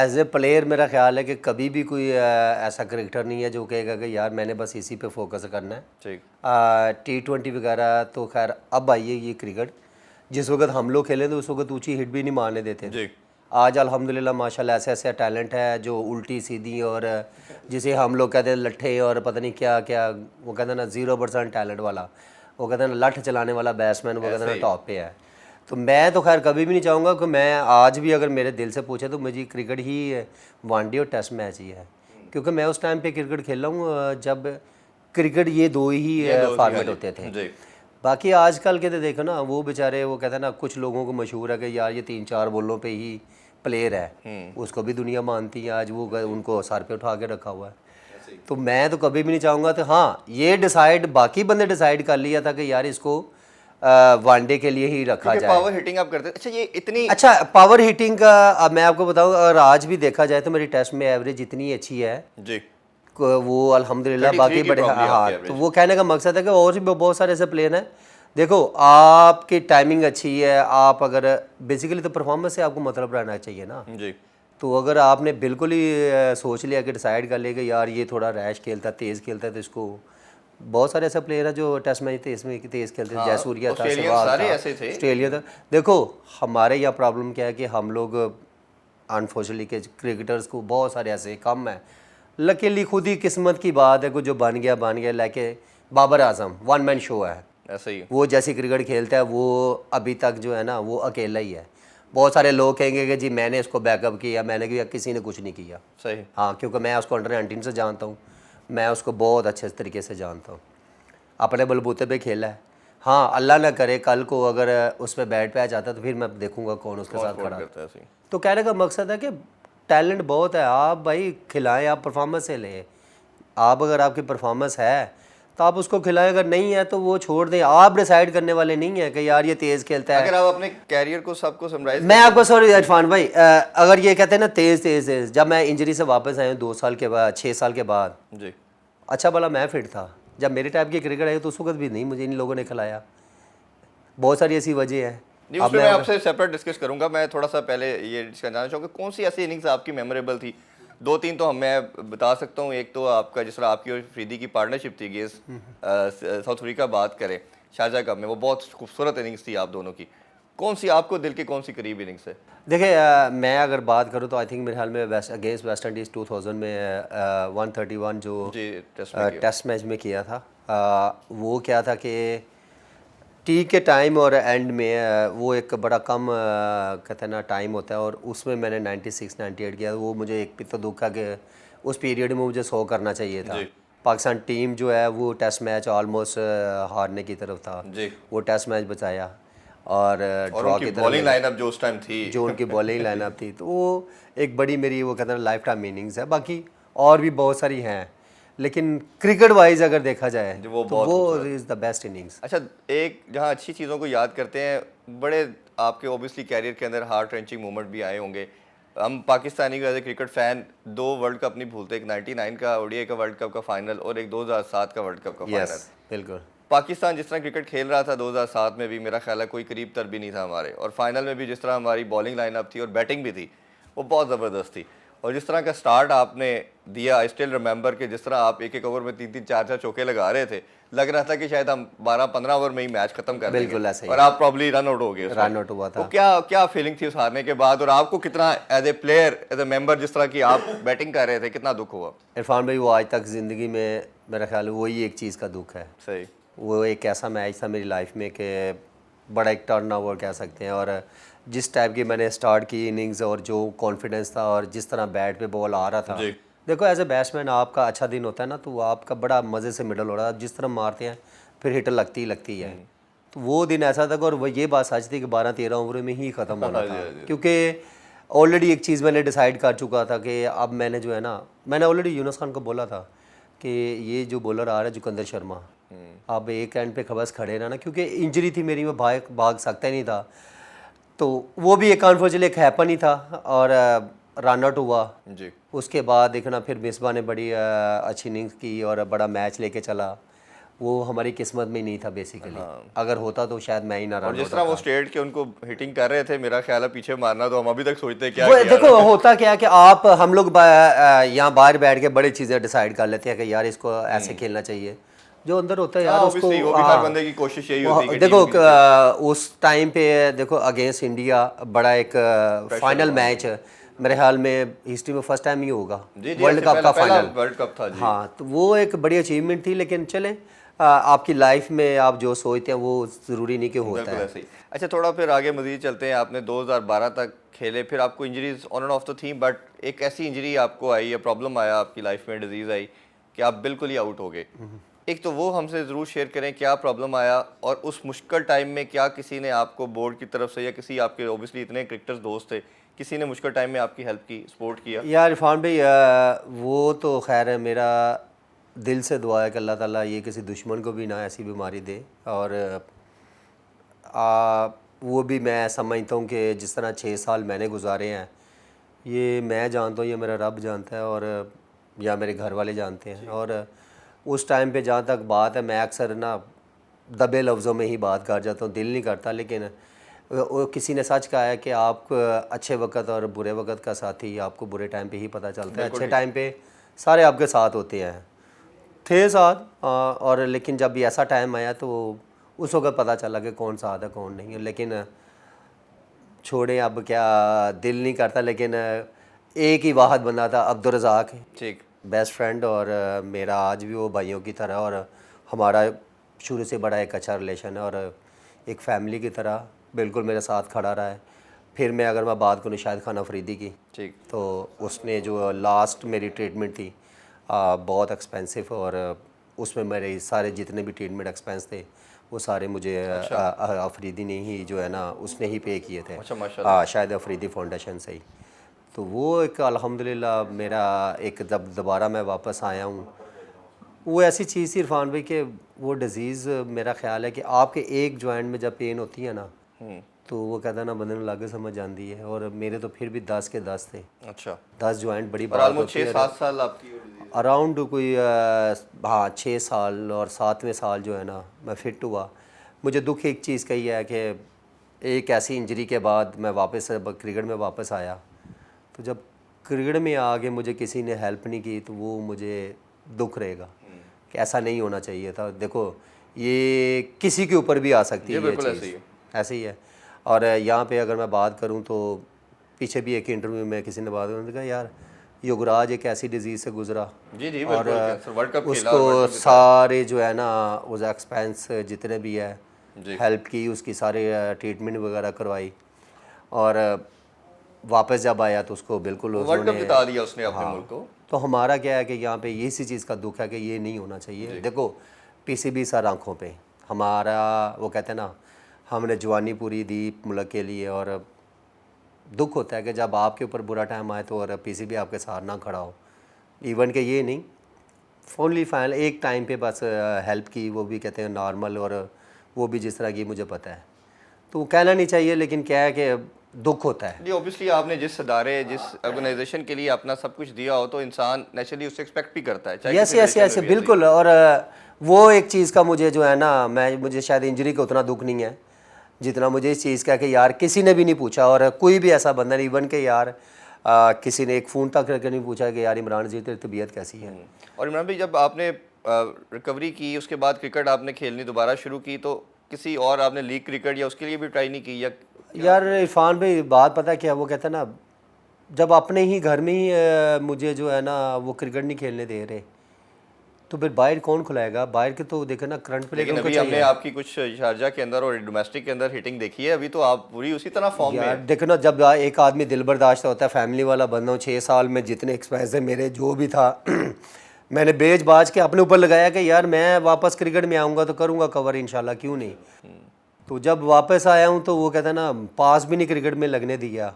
[SPEAKER 2] एज ए प्लेयर मेरा ख्याल है कि कभी भी कोई ऐसा क्रिकेटर नहीं है जो कहेगा कि यार मैंने बस इसी पे फोकस करना है।
[SPEAKER 1] ठीक।
[SPEAKER 2] T20 वगैरह तो खैर अब आई है ये क्रिकेट। जिस वक्त हम लोग खेले तो उस वक्त ऊंची हिट भी नहीं मारने देते थे।
[SPEAKER 1] जी।
[SPEAKER 2] आज अल्हम्दुलिल्लाह माशाल्लाह ऐसे ऐसे टैलेंट है जो उल्टी सीधी और जिसे हम लोग कहते हैं लट्ठे और पता नहीं क्या क्या, वो कहते हैं ना 0% टैलेंट वाला, वो कहते हैं ना लठ चलाने वाला बैट्समैन, वो कहते हैं ना टॉप पे है। तो मैं तो खैर कभी भी नहीं चाहूँगा कि मैं आज भी अगर मेरे दिल से पूछे तो मुझे क्रिकेट ही वनडे और टेस्ट मैच ही है, क्योंकि मैं उस टाइम पे क्रिकेट खेल रहा हूँ जब क्रिकेट ये दो ही फॉर्मेट होते थे। बाकी आजकल के तो देखो ना, वो बेचारे वो कहते हैं ना, कुछ लोगों को मशहूर है कि यार ये 3-4 बॉलों पे ही प्लेयर है, उसको भी दुनिया मानती है आज, वो उनको सर पे उठा के रखा हुआ है। तो मैं तो कभी भी नहीं चाहूँगा। तो हाँ, ये डिसाइड बाकी बंदे डिसाइड कर लिया था कि यार इसको वनडे के लिए ही रखा जाए।
[SPEAKER 1] पावर हिटिंग आप करते? अच्छा, ये इतनी
[SPEAKER 2] अच्छा पावर हिटिंग का अब मैं आपको बताऊँ, अगर आज भी देखा जाए तो मेरी टेस्ट में एवरेज इतनी अच्छी है
[SPEAKER 1] जी,
[SPEAKER 2] वो अल्हम्दुलिल्लाह। बाकी बड़े हाँ, तो वो कहने का मकसद है कि और भी बहुत सारे ऐसे प्लेयर हैं। देखो आपकी टाइमिंग अच्छी है, आप अगर बेसिकली तो परफॉर्मेंस से आपको मतलब रहना चाहिए ना
[SPEAKER 1] जी।
[SPEAKER 2] तो अगर आपने बिल्कुल ही सोच लिया कि डिसाइड कर लिया कि यार ये थोड़ा रैश खेलता है, तेज़ खेलता है, तो इसको बहुत सारे ऐसे प्लेयर हैं जो टेस्ट मैच तेज़ खेलते हैं। जयसूर्या था,
[SPEAKER 1] सारे ऐसे थे,
[SPEAKER 2] ऑस्ट्रेलिया था। देखो हमारे यहाँ प्रॉब्लम क्या है कि हम लोग अनफॉर्चुनेटली के क्रिकेटर्स को बहुत सारे ऐसे कम है। लकीली खुद ही किस्मत की बात है, कुछ जो बन गया लेके बाबर आजम 1 मैन शो है,
[SPEAKER 1] ऐसे ही
[SPEAKER 2] वो जैसी क्रिकेट खेलता है वो अभी तक जो है ना वो अकेला ही है। बहुत सारे लोग कहेंगे कि जी मैंने इसको बैकअप किया, मैंने किया, किसी ने कुछ नहीं किया।
[SPEAKER 1] सही।
[SPEAKER 2] हाँ, क्योंकि मैं उसको अंडर-19 से जानता हूँ, मैं उसको बहुत अच्छे तरीके से जानता हूँ, अपने बलबूते पे खेला है। हाँ, अल्लाह ना करे कल को अगर उस पर बैट पे आ जाता तो फिर मैं देखूंगा कौन उसके साथ खड़ा
[SPEAKER 1] करता है। ऐसे ही।
[SPEAKER 2] तो कहने का मकसद है कि टैलेंट बहुत है, आप भाई खिलाएं, आप परफॉर्मेंस से लें। आप अगर आपकी परफॉर्मेंस है तो आप उसको खिलाएं, अगर नहीं है तो वो छोड़ दें। आप डिसाइड करने वाले नहीं है कि यार ये तेज़ खेलता है।
[SPEAKER 1] अगर आप अपने कैरियर को सबको समराइज,
[SPEAKER 2] मैं आपको सॉरी इरफान भाई, अगर ये कहते हैं ना तेज़, जब मैं इंजरी से वापस आया 2 साल के बाद, 6 साल के बाद,
[SPEAKER 1] जी,
[SPEAKER 2] अच्छा भला मैं फिट था। जब मेरे टाइप की क्रिकेट आई तो उस वक्त भी नहीं मुझे इन लोगों ने खिलाया। बहुत सारी ऐसी वजह है।
[SPEAKER 1] नहीं, उसमें मैं आपसे सेपरेट डिस्कस करूंगा। मैं थोड़ा सा पहले ये डिस्कस करना चाहूँगा कौन सी ऐसी इनिंग्स आपकी मेमोरेबल थी। 2-3 तो मैं बता सकता हूँ। एक तो आपका जिस तरह आपकी और फरीदी की पार्टनरशिप थी अगेंस्ट साउथ अफ्रीका, बात करें शारजा कप में, वो बहुत खूबसूरत इनिंग्स थी आप दोनों की। कौन सी आपको दिल के कौन सी करीब इनिंग्स है?
[SPEAKER 2] देखिए मैं अगर बात करूँ तो आई थिंक मेरे ख्याल में अगेंस्ट वेस्ट इंडीज़ 2000 में 131 जो
[SPEAKER 1] जी,
[SPEAKER 2] टेस्ट मैच में किया था, वो क्या था कि टी के टाइम और एंड में वो एक बड़ा कम कहते हैं ना टाइम होता है, और उसमें मैंने 96-98 किया। वो मुझे एक भी तो दुख है कि उस पीरियड में मुझे 100 करना चाहिए था। पाकिस्तान टीम जो है वो टेस्ट मैच ऑलमोस्ट हारने की तरफ था
[SPEAKER 1] जी।
[SPEAKER 2] वो टेस्ट मैच बचाया और ड्रॉ की
[SPEAKER 1] बॉलिंग लाइनअप जो उस टाइम थी,
[SPEAKER 2] जो उनकी बॉलिंग लाइनअप थी, तो वो एक बड़ी मेरी वो कहते हैं लाइफ टाइम मीनिंग्स है। बाकी और भी बहुत सारी हैं, लेकिन क्रिकेट वाइज अगर देखा जाए तो वो इज़ द बेस्ट इनिंग्स।
[SPEAKER 1] अच्छा, एक जहाँ अच्छी चीज़ों को याद करते हैं, बड़े आपके ओबियसली कैरियर के अंदर हार्ट रेंचिंग मोमेंट भी आए होंगे। हम Pakistani as a cricket fan 2 world cup नहीं भूलते, एक 99 का ओडीआई का वर्ल्ड कप का फाइनल और एक 2007 का वर्ल्ड कप का फाइनल।
[SPEAKER 2] बिल्कुल।
[SPEAKER 1] पाकिस्तान जिस तरह क्रिकेट खेल रहा था 2007 में भी, मेरा ख्याल है कोई करीब तर भी नहीं था हमारे, और फाइनल में भी जिस तरह हमारी बॉलिंग लाइनअप थी और बैटिंग भी थी वो बहुत ज़बरदस्त थी। और जिस तरह का स्टार्ट आपने दिया, आई स्टिल रिमेंबर कि जिस तरह आप एक ओवर में 3-3 4-4 चौके लगा रहे थे, लग रहा था कि शायद हम 12-15 ओवर में ही मैच खत्म कर
[SPEAKER 2] बिल्कुल
[SPEAKER 1] देंगे,
[SPEAKER 2] ऐसे ही।
[SPEAKER 1] और आप प्रॉब्ली रन आउट हो गए।
[SPEAKER 2] रन आउट हुआ था।
[SPEAKER 1] तो क्या फीलिंग थी उस हारने के बाद, और आपको कितना as a player, as a member, जिस तरह की आप बैटिंग कर रहे थे, कितना दुख हुआ?
[SPEAKER 2] इरफान भाई, वो आज तक ज़िंदगी में मेरा ख्याल है वही एक चीज़ का दुख है।
[SPEAKER 1] सही।
[SPEAKER 2] वो एक ऐसा मैच था मेरी लाइफ में कि बड़ा एक टर्न ओवर कह सकते हैं, और जिस टाइप की मैंने स्टार्ट की इनिंग्स और जो कॉन्फिडेंस था और जिस तरह बैट पे बॉल आ रहा था, देखो एज ए बैट्समैन आपका अच्छा दिन होता है ना तो आपका बड़ा मज़े से मिडल हो रहा है, जिस तरह मारते हैं फिर हिट लगती है। तो वो दिन ऐसा था, और वो ये बात सच थी कि 12-13 ओवर में ही ख़त्म होना था, क्योंकि ऑलरेडी एक चीज़ मैंने डिसाइड कर चुका था कि अब मैंने जो है ना, मैंने ऑलरेडी यूनुस खान को बोला था कि ये जो बॉलर आ रहा है जुकंदर शर्मा, अब एक एंड पे खबस खड़े रहना, क्योंकि इंजरी थी मेरी, मैं भाग सकता ही नहीं था। तो वो भी एक अनफॉर्चुनेटली एक हैपन ही था और रन आउट हुआ
[SPEAKER 1] जी।
[SPEAKER 2] उसके बाद देखना फिर मिसबा ने बड़ी अच्छी इनिंग्स की और बड़ा मैच लेके चला। वो हमारी किस्मत में ही नहीं था बेसिकली, अगर होता तो शायद मैं ही ना
[SPEAKER 1] और
[SPEAKER 2] रन
[SPEAKER 1] जिस तरह वो स्ट्रेट के उनको हिटिंग कर रहे थे, मेरा ख्याल है पीछे मारना, तो हम अभी तक सोचते हैं क्या
[SPEAKER 2] वो
[SPEAKER 1] किया
[SPEAKER 2] देखो होता क्या है कि आप हम लोग यहाँ बाहर बैठ के बड़ी चीज़ें डिसाइड कर लेते हैं कि यार इसको ऐसे खेलना चाहिए, जो अंदर होता है यार उसको
[SPEAKER 1] obviously, वो भी हर बंदे की कोशिश यही होती है कि
[SPEAKER 2] देखो
[SPEAKER 1] टीम की
[SPEAKER 2] उस टाइम पे देखो अगेंस्ट इंडिया बड़ा एक फाइनल मैच मेरे ख्याल में हिस्ट्री में फर्स्ट टाइम ही होगा,
[SPEAKER 1] जी,
[SPEAKER 2] वर्ल्ड कप का फाइनल।
[SPEAKER 1] वर्ल्ड कप था जी।
[SPEAKER 2] हाँ, तो वो एक बड़ी अचीवमेंट थी, लेकिन चले आपकी लाइफ में आप जो सोचते हैं वो ज़रूरी नहीं कि होता
[SPEAKER 1] बिल्कुल
[SPEAKER 2] है।
[SPEAKER 1] ऐसे ही। अच्छा, थोड़ा फिर आगे मजीद चलते हैं। आपने 2012 तक खेले, फिर आपको इंजरीज ऑन एंड ऑफ तो थी, बट एक ऐसी इंजरी आपको आई या प्रॉब्लम आया आपकी लाइफ में, डिजीज़ आई कि आप बिल्कुल ही आउट हो गए। एक तो वो हमसे ज़रूर शेयर करें, क्या प्रॉब्लम आया, और उस मुश्किल टाइम में क्या किसी ने आपको बोर्ड की तरफ से या किसी आपके ओबियसली इतने क्रिकेटर्स दोस्त थे, किसी ने मुश्किल टाइम में आपकी हेल्प की, सपोर्ट किया?
[SPEAKER 2] यार इरफान भाई वो तो खैर है, मेरा दिल से दुआ है कि अल्लाह ताला ये किसी दुश्मन को भी ना ऐसी बीमारी दे। और वो भी मैं समझता हूँ कि जिस तरह 6 साल मैंने गुजारे हैं, ये मैं जानता हूँ, ये मेरा रब जानता है और या मेरे घर वाले जानते हैं। और उस टाइम पे जहाँ तक बात है, मैं अक्सर ना दबे लफ्ज़ों में ही बात कर जाता हूँ, दिल नहीं करता, लेकिन वो किसी ने सच कहा है कि आप अच्छे वक्त और बुरे वक्त का साथी आपको बुरे टाइम पे ही पता चलता है। अच्छे टाइम पे सारे आपके साथ होते हैं, थे साथ और लेकिन जब भी ऐसा टाइम आया तो उस वक्त पता चला कि कौन साथ है कौन नहीं है। लेकिन छोड़े, अब क्या दिल नहीं करता। लेकिन एक ही वाहद बंदा था, अब्दुल रज़ाक,
[SPEAKER 1] ठीक।
[SPEAKER 2] बेस्ट फ्रेंड, और मेरा आज भी वो भाइयों की तरह, और हमारा शुरू से बड़ा एक अच्छा रिलेशन है और एक फैमिली की तरह बिल्कुल मेरे साथ खड़ा रहा है। फिर मैं अगर मैं बात करूँ शाहिद खान अफरीदी की,
[SPEAKER 1] ठीक।
[SPEAKER 2] तो उसने जो लास्ट मेरी ट्रीटमेंट थी बहुत एक्सपेंसिव, और उसमें मेरे सारे जितने भी ट्रीटमेंट एक्सपेंस थे वो सारे मुझे अफरीदी ने ही जो है ना उसने ही पे किए थे।
[SPEAKER 1] अच्छा, माशाल्लाह।
[SPEAKER 2] शायद अफरीदी फाउंडेशन से ही। तो वो एक अल्हम्दुलिल्लाह मेरा एक जब दोबारा मैं वापस आया हूँ, वो ऐसी चीज़ थी इरफान भाई कि वो डिज़ीज़ मेरा ख्याल है कि आपके एक जॉइंट में जब पेन होती है ना, तो वो कहता ना बंदे में लागे समझ आती है। और मेरे तो फिर भी 10 के 10 थे।
[SPEAKER 1] अच्छा।
[SPEAKER 2] 10 जॉइंट बड़ी
[SPEAKER 1] और
[SPEAKER 2] बात
[SPEAKER 1] ऑलमोस्ट
[SPEAKER 2] होती है।
[SPEAKER 1] 6-7 साल आपकी वो disease-
[SPEAKER 2] अराउंड कोई हाँ 6 साल, और 7वें साल जो है ना मैं फिट हुआ। मुझे दुख एक चीज़ का ही है कि एक ऐसी इंजरी के बाद मैं वापस क्रिकेट में वापस आया, तो जब क्रिकेट में आगे मुझे किसी ने हेल्प नहीं की तो वो मुझे दुख रहेगा कि ऐसा नहीं होना चाहिए था। देखो ये किसी के ऊपर भी आ सकती है ये
[SPEAKER 1] बिल्कुल
[SPEAKER 2] चीज़,
[SPEAKER 1] ऐसे ही है।
[SPEAKER 2] ऐसे ही है। और यहाँ पे अगर मैं बात करूँ तो पीछे भी एक इंटरव्यू में किसी ने बात कहा यार युवराज एक ऐसी डिजीज़ से गुजरा,
[SPEAKER 1] जी जी,
[SPEAKER 2] और
[SPEAKER 1] बिल्कुल। कैंसर वर्ल्ड कप खेला,
[SPEAKER 2] उसको
[SPEAKER 1] वर्ल्ड कप जीता।
[SPEAKER 2] सारे जो है ना उस एक्सपेंस जितने भी है
[SPEAKER 1] जी।
[SPEAKER 2] हेल्प की, उसकी सारे ट्रीटमेंट वगैरह करवाई, और वापस जब आया तो उसको बिल्कुल
[SPEAKER 1] वर्ल्ड कप
[SPEAKER 2] उन्होंने
[SPEAKER 1] जिता दिया उसने अपने मुल्क को।
[SPEAKER 2] तो हमारा क्या है कि यहाँ पे इसी चीज़ का दुख है कि ये नहीं होना चाहिए। देखो पीसीबी सर आँखों पे हमारा, वो कहते हैं ना हमने जवानी पूरी दी मुल्क के लिए, और दुख होता है कि जब आपके ऊपर बुरा टाइम आए तो और पीसीबी आपके साथ ना खड़ा हो। इवन के ये नहीं ओनली फाइनल एक टाइम पे बस हेल्प की, वो भी कहते हैं नॉर्मल, और वो भी जिस तरह की मुझे पता है, तो वो कहना नहीं चाहिए, लेकिन क्या है कि दुख होता है।
[SPEAKER 1] जी, ऑब्वियसली आपने जिस अदारे, जिस ऑर्गेनाइजेशन के लिए अपना सब कुछ दिया हो, तो इंसान नेचुरली उससे एक्सपेक्ट भी करता है, चाहे
[SPEAKER 2] यस
[SPEAKER 1] किसी
[SPEAKER 2] यस
[SPEAKER 1] relation
[SPEAKER 2] यस
[SPEAKER 1] में भी ऐसे ही।
[SPEAKER 2] बिल्कुल। और वो एक चीज़ का मुझे जो है ना, मुझे शायद इंजरी का उतना दुख नहीं है जितना मुझे इस चीज़ का कि यार किसी ने भी नहीं पूछा, और कोई भी ऐसा बंदा नहीं, इवन के यार किसी ने एक फ़ोन तक करके नहीं पूछा कि यार इमरान जी तेरी तबीयत कैसी है।
[SPEAKER 1] और इमरान भाई, जब आपने रिकवरी की, उसके बाद क्रिकेट आपने खेलनी दोबारा शुरू की, तो किसी और आपने लीग क्रिकेट या उसके लिए भी ट्राई नहीं की या?
[SPEAKER 2] यार इरफान भाई बात पता क्या, वो कहता है ना जब अपने ही घर में ही मुझे जो है ना वो क्रिकेट नहीं खेलने दे रहे, तो फिर बाहर कौन खुलाएगा? बाहर के तो देखे ना करंट प्लेयर
[SPEAKER 1] लेकिन
[SPEAKER 2] उनको
[SPEAKER 1] अभी हमने
[SPEAKER 2] चाहिए।
[SPEAKER 1] आपकी कुछ शारजा के अंदर और डोमेस्टिक के अंदर हिटिंग देखी है, अभी तो आप पूरी उसी तरह फॉर्म में
[SPEAKER 2] यार
[SPEAKER 1] हैं।
[SPEAKER 2] देखो ना, जब एक आदमी दिल बर्दाश्त होता है, फैमिली वाला बंदा हूँ, 6 साल में जितने एक्सपेंस है मेरे जो भी था मैंने बेच बाज के अपने ऊपर लगाया कि यार मैं वापस क्रिकेट में आऊँगा तो करूँगा कवर इंशाल्लाह, क्यों नहीं। तो जब वापस आया हूँ तो वो कहता है ना पास भी नहीं क्रिकेट में लगने दिया,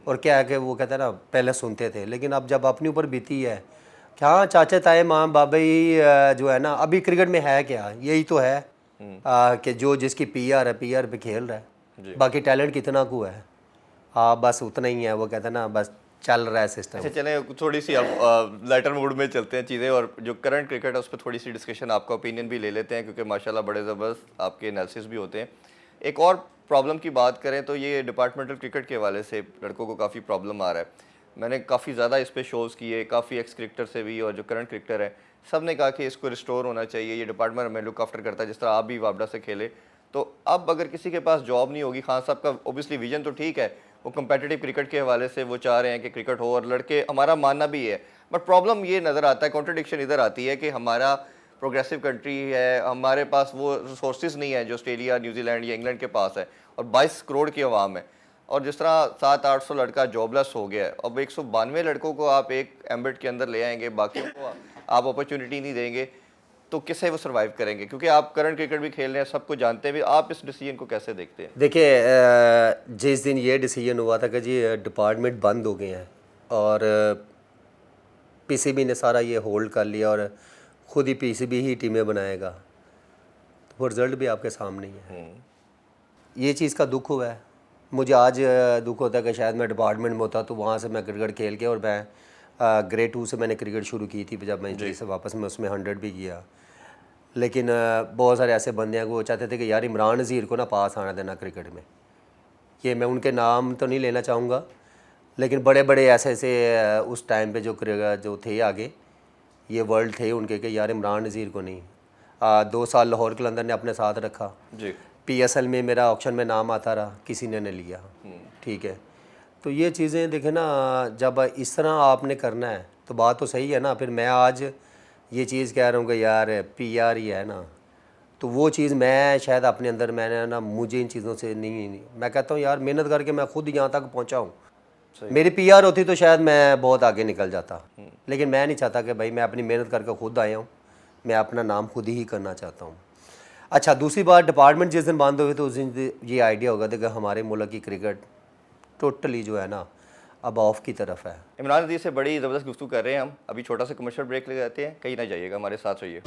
[SPEAKER 2] और क्या है कि वो कहते हैं ना पहले सुनते थे, लेकिन अब जब अपने ऊपर बीती है कि हाँ चाचा ताए माँ बाबा ही जो है ना, अभी क्रिकेट में है क्या, यही तो है कि जो जिसकी पीआर है पीआर पे खेल रहा है, बाकी टैलेंट कितना को है, हाँ बस उतना ही है, वो कहते हैं ना बस चल रहा है सिस्टम।
[SPEAKER 1] अच्छा चलें, थोड़ी सी अब लाइटर मूड में चलते हैं चीज़ें, और जो करंट क्रिकेट है उस पर थोड़ी सी डिस्कशन, आपका ओपिनियन भी ले लेते हैं, क्योंकि माशाल्लाह बड़े ज़बरदस्त आपके एनालिसिस भी होते हैं। एक और प्रॉब्लम की बात करें तो ये डिपार्टमेंटल क्रिकेट के हवाले से लड़कों को काफ़ी प्रॉब्लम आ रहा है। मैंने काफ़ी ज़्यादा इस पर शोज़ किए, काफ़ी एक्स क्रिकेटर से भी और जो करंट क्रिकेटर है, सब ने कहा कि इसको रिस्टोर होना चाहिए, ये डिपार्टमेंट हमें लुक आफ्टर करता है, जिस तरह आप भी वापडा से खेले। तो अब अगर किसी के पास जॉब नहीं होगी, खान साहब का ओबियसली विजन तो ठीक है, वो कंपेटिटिव क्रिकेट के हवाले से वो चाह रहे हैं कि क्रिकेट हो, और लड़के, हमारा मानना भी है, बट प्रॉब्लम ये नज़र आता है, कॉन्ट्रडिक्शन इधर आती है कि हमारा प्रोग्रेसिव कंट्री है, हमारे पास वो रिसोर्सेज नहीं है जो ऑस्ट्रेलिया, न्यूजीलैंड या इंग्लैंड के पास है, और 22 करोड़ की आवाम है, और जिस तरह 700-800 लड़का जॉबलेस हो गया है, अब 192 लड़कों को आप एक एम्बिट के अंदर ले आएंगे, बाकियों को आप अपॉर्चुनिटी नहीं देंगे, तो किससे वो सर्वाइव करेंगे? क्योंकि आप करंट क्रिकेट भी खेल रहे हैं, सबको जानते हैं भी, आप इस डिसीजन को कैसे देखते हैं?
[SPEAKER 2] देखिए जिस दिन ये डिसीजन हुआ था कि जी डिपार्टमेंट बंद हो गए हैं और पीसीबी ने सारा ये होल्ड कर लिया और ख़ुद ही पीसीबी ही टीमें बनाएगा, तो वो रिज़ल्ट भी आपके सामने ही है। ये चीज़ का दुख हुआ है मुझे, आज दुख होता है कि शायद मैं डिपार्टमेंट में होता तो वहाँ से मैं क्रिकेट खेल के, और मैं ग्रेड 2 से मैंने क्रिकेट शुरू की थी, जब मैं इंजरी से वापस मैं उसमें 100 भी किया, लेकिन बहुत सारे ऐसे बंदे हैं वो चाहते थे कि यार इमरान नज़ीर को ना पास आना देना क्रिकेट में। ये मैं उनके नाम तो नहीं लेना चाहूँगा, लेकिन बड़े बड़े ऐसे ऐसे उस टाइम पे जो थे आगे, ये वर्ल्ड थे उनके कि यार इमरान नज़ीर को नहीं। 2 साल लाहौर कलंदर ने अपने साथ रखा
[SPEAKER 1] जी,
[SPEAKER 2] पीएसएल में मेरा ऑप्शन में नाम आता रहा, किसी ने नहीं लिया, ठीक है। तो ये चीज़ें देखें ना, जब इस तरह आपने करना है तो बात तो सही है ना, फिर मैं आज ये चीज़ कह रहा हूँ कि यार पीआर ही है ना, तो वो चीज़ मैं शायद अपने अंदर, मैंने ना, मुझे इन चीज़ों से नहीं मैं कहता हूँ यार मेहनत करके मैं खुद यहाँ तक पहुँचा हूँ, मेरी पीआर होती तो शायद मैं बहुत आगे निकल जाता, लेकिन मैं नहीं चाहता कि भाई मैं अपनी मेहनत करके खुद आया हूँ, मैं अपना नाम खुद ही करना चाहता हूँ। अच्छा, दूसरी बात, डिपार्टमेंट जिस दिन बंद हुए तो उस दिन ये आइडिया होगा था कि हमारे मुल्क की क्रिकेट टोटली जो है ना अब ऑफ की तरफ है।
[SPEAKER 1] इमरान नज़ीर से बड़ी ज़बरदस्त गुफ्तगू कर रहे हैं हम, अभी छोटा सा कमर्शियल ब्रेक ले जाते हैं, कहीं ना जाइएगा, हमारे साथ रहिए।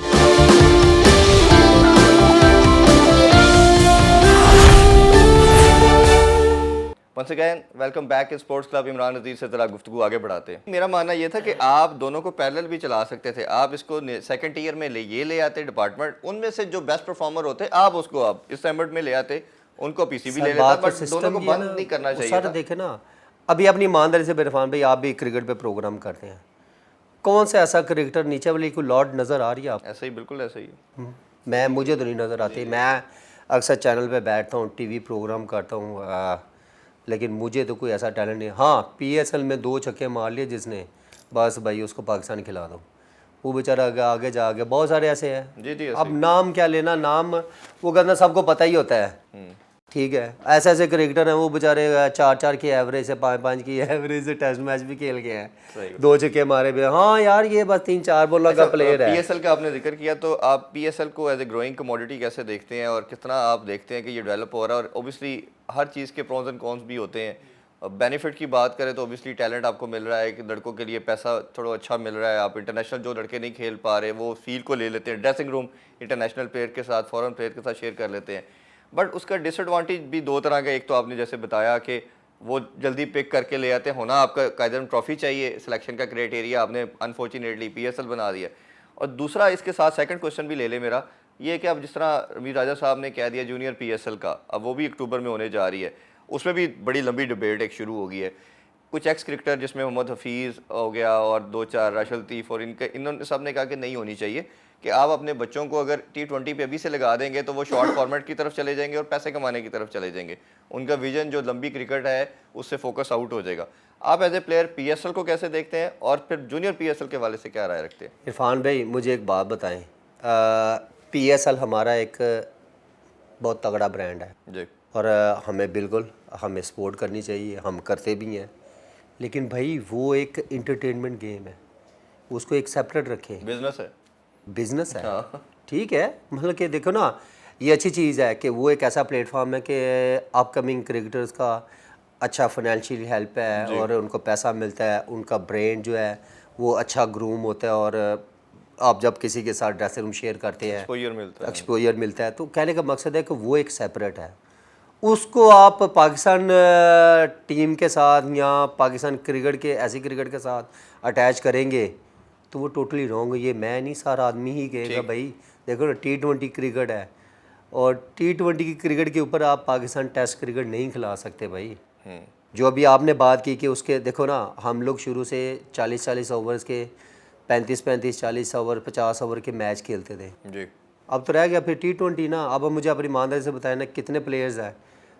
[SPEAKER 1] Once again welcome back in sports club. Imran Nazir से ज़रा गुफ्तगू आगे बढ़ाते हैं। मेरा मानना ये था कि आप दोनों को पैरेलल भी चला सकते थे, आप इसको सेकंड ईयर में ले आते डिपार्टमेंट, उनमें से जो बेस्ट परफॉर्मर होते आप उसको आप इस एम्बिट में ले आते, उनको पीसीबी ले लेता, बट दोनों को बंद नहीं करना चाहिए था।
[SPEAKER 2] सर देखे ना, अभी अपनी ईमानदारी से इरफान भाई, आप भी क्रिकेट पे प्रोग्राम करते हैं, कौन सा ऐसा क्रिकेटर नीचे वाली कोई लॉर्ड नज़र आ रही है आप?
[SPEAKER 1] ऐसे ही, बिल्कुल ऐसे ही
[SPEAKER 2] मैं, मुझे तो नहीं नज़र आती। मैं अक्सर चैनल पे बैठता हूँ, टीवी प्रोग्राम करता हूँ, लेकिन मुझे तो कोई ऐसा टैलेंट नहीं। हाँ, पीएसएल में 2 छक्के मार लिए जिसने, बस भाई उसको पाकिस्तान खिला दो, वो बेचारा आगे जाके, बहुत सारे ऐसे हैं।
[SPEAKER 1] जी जी,
[SPEAKER 2] अब नाम क्या लेना, नाम वो कहना सबको पता ही होता है, ठीक है। ऐसे ऐसे क्रिकेटर हैं वो बेचारे 4-4 की एवरेज से 5-5 की एवरेज से टेस्ट मैच भी खेल गए हैं, 2 छक्के मारे भी। हाँ यार, ये बस 3-4 बॉलर का प्लेयर है।
[SPEAKER 1] पीएसएल का आपने जिक्र किया, तो आप पीएसएल को एज ए ग्रोइंग कमोडिटी कैसे देखते हैं, और कितना आप देखते हैं कि ये डेवलप हो रहा है? और ओबियसली हर चीज़ के प्रोज एंड कॉन्स भी होते हैं। बेनिफिट की बात करें तो ओबियसली टैलेंट आपको मिल रहा है कि लड़कों के लिए पैसा थोड़ा अच्छा मिल रहा है, आप इंटरनेशनल जो लड़के नहीं खेल पा रहे वो फील्ड को ले लेते हैं, ड्रेसिंग रूम इंटरनेशनल प्लेयर के साथ, फॉरेन प्लेयर के साथ शेयर कर लेते हैं। बट उसका डिसएडवांटेज भी 2 तरह का, एक तो आपने जैसे बताया कि वो जल्दी पिक करके ले आते हैं, होना आपका कायदन ट्रॉफी चाहिए, सिलेक्शन का क्राइटेरिया आपने अनफॉर्चुनेटली पीएसएल बना दिया। और दूसरा इसके साथ सेकंड क्वेश्चन भी ले ले मेरा, ये कि अब जिस तरह रमीज राजा साहब ने कह दिया जूनियर पीएसएल का, अब वो भी अक्टूबर में होने जा रही है, उसमें भी बड़ी लंबी डिबेट एक शुरू हो गई है। कुछ एक्स क्रिकेटर जिसमें मोहम्मद हफीज़ हो गया और 2-4 राशिद लतीफ़ और इन्होंने सब ने कहा कि नहीं होनी चाहिए, कि आप अपने बच्चों को अगर T20 पे अभी से लगा देंगे तो वो शॉर्ट फॉर्मेट की तरफ चले जाएंगे और पैसे कमाने की तरफ चले जाएंगे, उनका विजन जो लंबी क्रिकेट है उससे फोकस आउट हो जाएगा। आप एज ए प्लेयर पीएसएल को कैसे देखते हैं, और फिर जूनियर पीएसएल के वाले से क्या राय रखते हैं?
[SPEAKER 2] इरफान भाई मुझे एक बात बताएं, पीएसएल हमारा एक बहुत तगड़ा ब्रांड है
[SPEAKER 1] जी,
[SPEAKER 2] और हमें बिल्कुल हमें सपोर्ट करनी चाहिए, हम करते भी हैं, लेकिन भाई वो एक इंटरटेनमेंट गेम है, उसको एक सेपरेट रखें।
[SPEAKER 1] बिजनेस है,
[SPEAKER 2] बिजनेस है,
[SPEAKER 1] हाँ।
[SPEAKER 2] ठीक है। मतलब कि देखो ना, ये अच्छी चीज़ है कि वो एक ऐसा प्लेटफॉर्म है कि अपकमिंग क्रिकेटर्स का अच्छा फाइनेंशियल हेल्प है और उनको पैसा मिलता है, उनका ब्रेन जो है वो अच्छा ग्रूम होता है, और आप जब किसी के साथ ड्रेसिंग रूम शेयर करते हैं एक्सपोजर मिलता है, तो कहने का मकसद है कि वो एक सेपरेट है। उसको आप पाकिस्तान टीम के साथ या पाकिस्तान क्रिकेट के ऐसी क्रिकेट के साथ अटैच करेंगे तो वो टोटली रॉन्ग है। ये मैं नहीं, सारा आदमी ही कहेगा भाई देखो ना T20 क्रिकेट है, और T20 की क्रिकेट के ऊपर आप पाकिस्तान टेस्ट क्रिकेट नहीं खिला सकते भाई। जो अभी आपने बात की कि उसके देखो ना, हम लोग शुरू से 40-40 ओवर्स के 35-35 40 ओवर 50 ओवर के मैच खेलते थे
[SPEAKER 1] जी।
[SPEAKER 2] अब तो रह गया फिर T20 ना। अब मुझे अपनी ईमानदारी से बताया ना कितने प्लेयर्स हैं